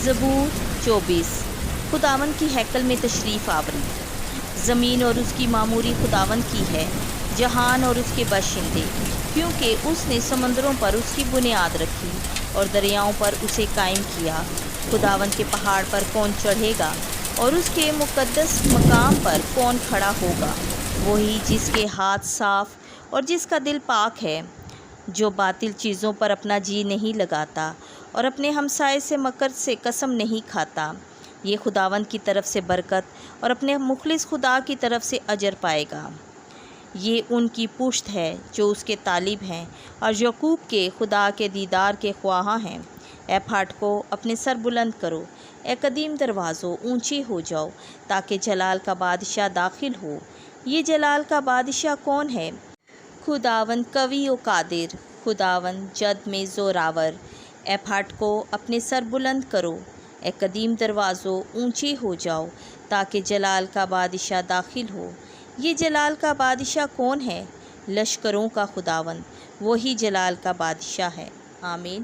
ज़बूर 24। खुदावन की हैकल में तशरीफ़ आवरी। ज़मीन और उसकी मामूरी खुदावन की है, जहान और उसके बाशिंदे, क्योंकि उसने समंदरों पर उसकी बुनियाद रखी और दरियाओं पर उसे कायम किया। खुदावन के पहाड़ पर कौन चढ़ेगा और उसके मुक़द्दस मकाम पर कौन खड़ा होगा? वही जिसके हाथ साफ़ और जिसका दिल पाक है, जो बातिल चीज़ों पर अपना जी नहीं लगाता और अपने हमसाए से मकर से कसम नहीं खाता। ये खुदावंद की तरफ से बरकत और अपने मुखलिस खुदा की तरफ से अजर पाएगा। ये उनकी पुश्त है जो उसके तालिब हैं और यकूब के खुदा के दीदार के ख्वाहां हैं। ए फाटको अपने सर बुलंद करो, ए कदीम दरवाज़ों ऊंची हो जाओ, ताकि जलाल का बादशाह दाखिल हो। ये जलाल का बादशाह कौन है? खुदावंद कवी व कादिर, खुदावंद जद में ज़ोरावर। ए फाटको अपने सर बुलंद करो, ए कदीम दरवाज़ों ऊंची हो जाओ, ताकि जलाल का बादशाह दाखिल हो। ये जलाल का बादशाह कौन है? लश्करों का खुदावंद, वही जलाल का बादशाह है। आमीन।